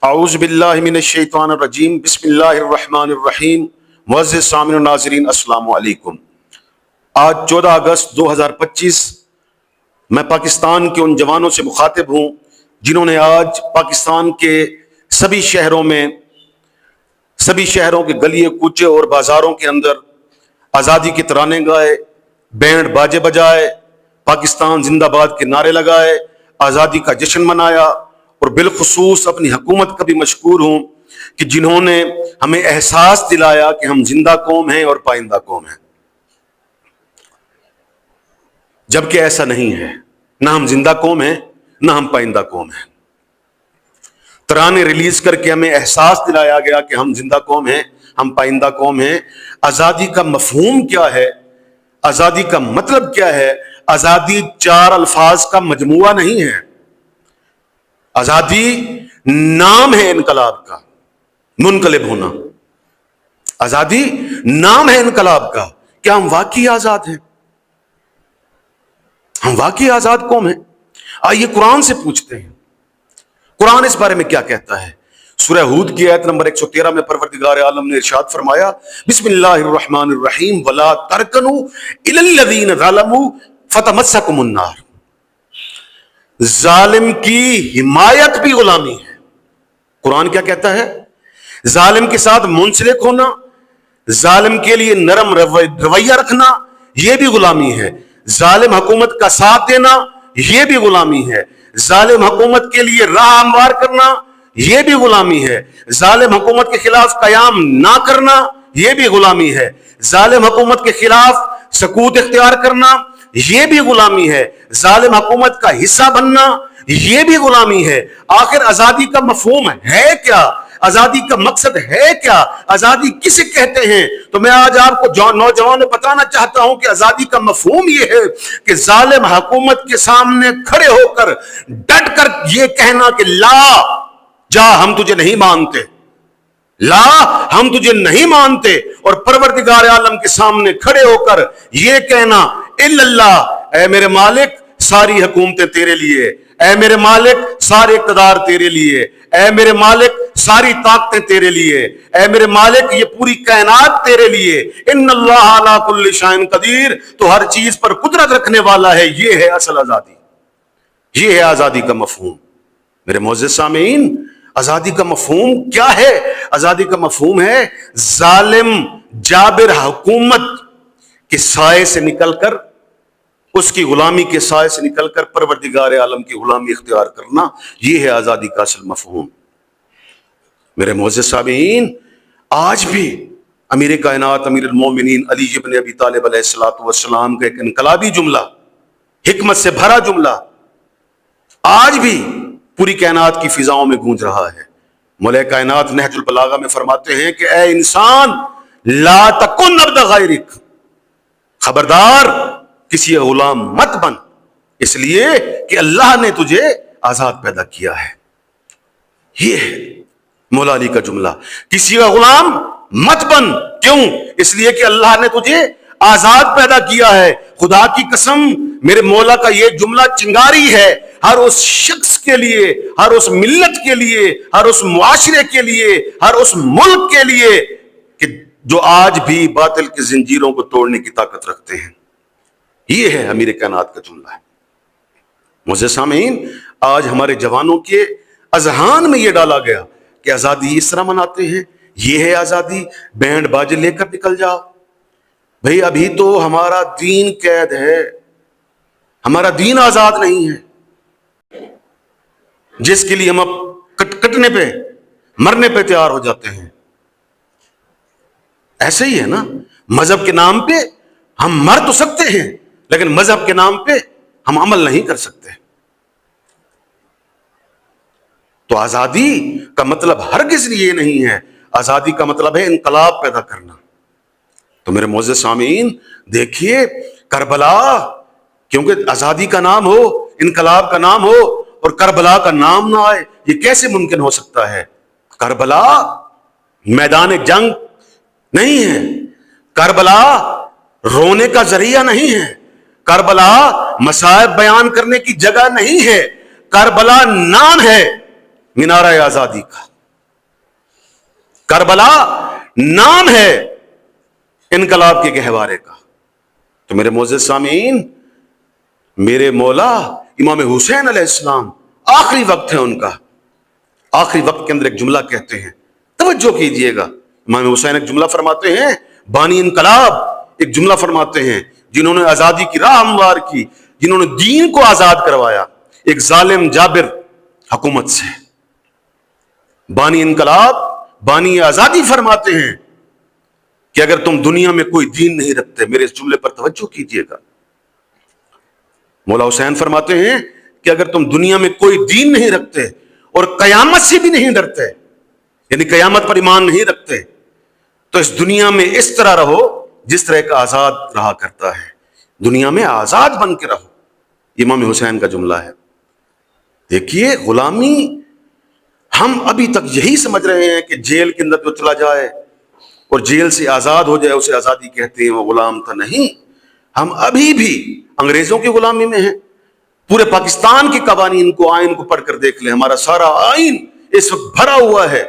اعوذ باللہ من الشیطان الرجیم بسم اللہ الرحمن الرحیم۔ معزز سامعین و ناظرین السلام علیکم۔ آج 14 اگست 2025 میں پاکستان کے ان جوانوں سے مخاطب ہوں جنہوں نے آج پاکستان کے سبھی شہروں کے گلیے کوچے اور بازاروں کے اندر آزادی کے ترانے گائے، بینڈ باجے بجائے، پاکستان زندہ باد کے نعرے لگائے، آزادی کا جشن منایا، اور بالخصوص اپنی حکومت کا بھی مشکور ہوں کہ جنہوں نے ہمیں احساس دلایا کہ ہم زندہ قوم ہیں اور پائندہ قوم ہیں، جبکہ ایسا نہیں ہے۔ نہ ہم زندہ قوم ہیں، نہ ہم پائندہ قوم ہیں۔ ترانے ریلیز کر کے ہمیں احساس دلایا گیا کہ ہم زندہ قوم ہیں، ہم پائندہ قوم ہیں۔ آزادی کا مفہوم کیا ہے؟ آزادی کا مطلب کیا ہے؟ آزادی 4 الفاظ کا مجموعہ نہیں ہے۔ آزادی نام ہے انقلاب کا، منقلب ہونا۔ آزادی نام ہے انقلاب کا۔ کیا ہم واقعی آزاد ہیں؟ ہم واقعی آزاد قوم ہیں؟ آئیے قرآن سے پوچھتے ہیں، قرآن اس بارے میں کیا کہتا ہے۔ سورہ ہود کی آیت نمبر 113 میں پروردگار عالم نے ارشاد فرمایا، بسم اللہ الرحمن الرحیم، وَلَا تَرْكَنُوا إِلَى الَّذِينَ ظَلَمُوا فَتَمَسَّكُمُ النَّارُ۔ ظالم کی حمایت بھی غلامی ہے۔ قرآن کیا کہتا ہے؟ ظالم کے ساتھ منسلک ہونا، ظالم کے لیے نرم رویہ رکھنا، یہ بھی غلامی ہے۔ ظالم حکومت کا ساتھ دینا، یہ بھی غلامی ہے۔ ظالم حکومت کے لیے راہ ہموار کرنا، یہ بھی غلامی ہے۔ ظالم حکومت کے خلاف قیام نہ کرنا، یہ بھی غلامی ہے۔ ظالم حکومت کے خلاف سکوت اختیار کرنا، یہ بھی غلامی ہے۔ ظالم حکومت کا حصہ بننا، یہ بھی غلامی ہے۔ آخر آزادی کا مفہوم ہے کیا؟ آزادی کا مقصد ہے کیا؟ آزادی کسے کہتے ہیں؟ تو میں آج آپ کو نوجوانوں بتانا چاہتا ہوں کہ آزادی کا مفہوم یہ ہے کہ ظالم حکومت کے سامنے کھڑے ہو کر ڈٹ کر یہ کہنا کہ لا جا، ہم تجھے نہیں مانتے، لا ہم تجھے نہیں مانتے، اور پروردگار عالم کے سامنے کھڑے ہو کر یہ کہنا الا اللہ، اے میرے مالک ساری حکومتیں تیرے لیے، اے میرے مالک سارے اقتدار تیرے لیے، اے میرے مالک ساری طاقتیں تیرے لیے، اے میرے مالک یہ پوری کائنات تیرے لیے۔ ان اللہ علی کل شیء قدیر، تو ہر چیز پر قدرت رکھنے والا ہے۔ یہ ہے اصل آزادی، یہ ہے آزادی کا مفہوم۔ میرے معزز سامعین، آزادی کا مفہوم کیا ہے؟ آزادی کا مفہوم ہے ظالم جابر حکومت کے سائے سے نکل کر، اس کی غلامی کے سائے سے نکل کر پروردگار عالم کی غلامی اختیار کرنا۔ یہ ہے آزادی کا اصل مفہوم۔ میرے معزز سامعین، آج بھی امیر کائنات امیر المومنین علی ابن ابی طالب علیہ السلام کا ایک انقلابی جملہ، حکمت سے بھرا جملہ آج بھی پوری کائنات کی فضاؤں میں گونج رہا ہے۔ مولا کائنات نہج البلاغہ میں فرماتے ہیں کہ اے انسان لا تکن عبد غیرک، خبردار کسی غلام مت بن، اس لیے کہ اللہ نے تجھے آزاد پیدا کیا ہے۔ یہ ہے مولا علی کا جملہ، کسی کا غلام مت بن، کیوں؟ اس لیے کہ اللہ نے تجھے آزاد پیدا کیا ہے۔ خدا کی قسم، میرے مولا کا یہ جملہ چنگاری ہے ہر اس شخص کے لیے، ہر اس ملت کے لیے، ہر اس معاشرے کے لیے، ہر اس ملک کے لیے کہ جو آج بھی باطل کی زنجیروں کو توڑنے کی طاقت رکھتے ہیں۔ یہ ہے امیر کائنات کا جملہ ہے۔ معزز سامعین، آج ہمارے جوانوں کے اذہان میں یہ ڈالا گیا کہ آزادی اس طرح مناتے ہیں، یہ ہے آزادی، بینڈ باجے لے کر نکل جاؤ۔ بھئی ابھی تو ہمارا دین قید ہے، ہمارا دین آزاد نہیں ہے، جس کے لیے ہم اب کٹنے پہ مرنے پہ تیار ہو جاتے ہیں۔ ایسے ہی ہے نا، مذہب کے نام پہ ہم مر تو سکتے ہیں، لیکن مذہب کے نام پہ ہم عمل نہیں کر سکتے۔ تو آزادی کا مطلب ہرگز یہ نہیں ہے، آزادی کا مطلب ہے انقلاب پیدا کرنا۔ تو میرے معزز سامعین دیکھیے، کربلا، کیونکہ آزادی کا نام ہو، انقلاب کا نام ہو اور کربلا کا نام نہ آئے، یہ کیسے ممکن ہو سکتا ہے؟ کربلا میدان جنگ نہیں ہے، کربلا رونے کا ذریعہ نہیں ہے، کربلا مصائب بیان کرنے کی جگہ نہیں ہے، کربلا نام ہے مینارہ آزادی کا۔ کربلا نام ہے انقلاب کے گہوارے کا۔ تو میرے معزز سامعین، میرے مولا امام حسین علیہ السلام آخری وقت ہے ان کا، آخری وقت کے اندر ایک جملہ کہتے ہیں، توجہ کیجئے گا۔ امام حسین ایک جملہ فرماتے ہیں، بانی انقلاب ایک جملہ فرماتے ہیں، جنہوں نے آزادی کی راہ ہموار کی، جنہوں نے دین کو آزاد کروایا ایک ظالم جابر حکومت سے۔ بانی انقلاب، بانی آزادی فرماتے ہیں کہ اگر تم دنیا میں کوئی دین نہیں رکھتے، میرے اس جملے پر توجہ کیجئے گا، مولا حسین فرماتے ہیں کہ اگر تم دنیا میں کوئی دین نہیں رکھتے اور قیامت سے بھی نہیں ڈرتے، یعنی قیامت پر ایمان نہیں رکھتے، تو اس دنیا میں اس طرح رہو جس طرح کا آزاد رہا کرتا ہے، دنیا میں آزاد بن کے رہو۔ امام حسین کا جملہ ہے۔ دیکھیے، غلامی ہم ابھی تک یہی سمجھ رہے ہیں کہ جیل کے اندر تو چلا جائے اور جیل سے آزاد ہو جائے، اسے آزادی کہتے ہیں، وہ غلام تھا۔ نہیں، ہم ابھی بھی انگریزوں کی غلامی میں ہیں۔ پورے پاکستان کے قوانین کو، آئین کو پڑھ کر دیکھ لیں، ہمارا سارا آئین اس وقت بھرا ہوا ہے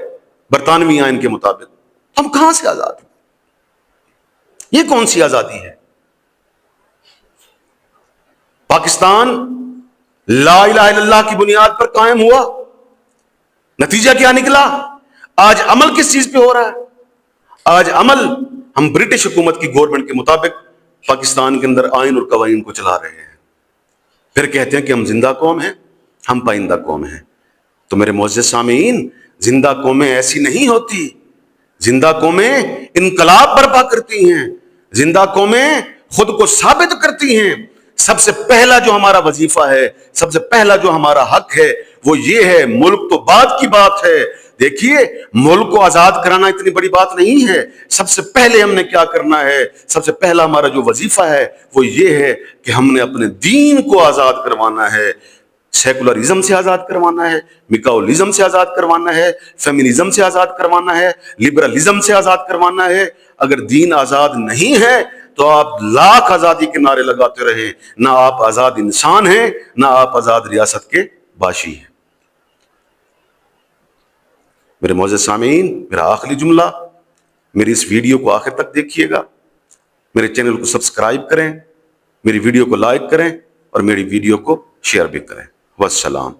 برطانوی آئین کے مطابق۔ ہم کہاں سے آزاد ہیں؟ یہ کون سی آزادی ہے؟ پاکستان لا الہ الا اللہ کی بنیاد پر قائم ہوا، نتیجہ کیا نکلا؟ آج عمل کس چیز پہ ہو رہا ہے؟ آج عمل ہم برٹش حکومت کی گورنمنٹ کے مطابق پاکستان کے اندر آئین اور قوانین کو چلا رہے ہیں، پھر کہتے ہیں کہ ہم زندہ قوم ہیں، ہم پائندہ قوم ہیں۔ تو میرے معزز سامعین، زندہ قومیں ایسی نہیں ہوتی، زندہ قومیں انقلاب برپا کرتی ہیں، زندہ قومیں خود کو ثابت کرتی ہیں۔ سب سے پہلا جو ہمارا وظیفہ ہے، سب سے پہلا جو ہمارا حق ہے، وہ یہ ہے، ملک تو بعد کی بات ہے۔ دیکھیے، ملک کو آزاد کرانا اتنی بڑی بات نہیں ہے۔ سب سے پہلے ہم نے کیا کرنا ہے؟ سب سے پہلا ہمارا جو وظیفہ ہے وہ یہ ہے کہ ہم نے اپنے دین کو آزاد کروانا ہے، سیکولرزم سے آزاد کروانا ہے، میکاؤلزم سے آزاد کروانا ہے، فیمنزم سے آزاد کروانا ہے، لبرلزم سے آزاد کروانا ہے۔ اگر دین آزاد نہیں ہے تو آپ لاکھ آزادی کے نعرے لگاتے رہیں، نہ آپ آزاد انسان ہیں، نہ آپ آزاد ریاست کے باشی ہیں۔ میرے معزز سامعین، میرا آخری جملہ، میری اس ویڈیو کو آخر تک دیکھیے گا، میرے چینل کو سبسکرائب کریں، میری ویڈیو کو لائک کریں اور میری ویڈیو کو شیئر بھی کریں۔ والسلام۔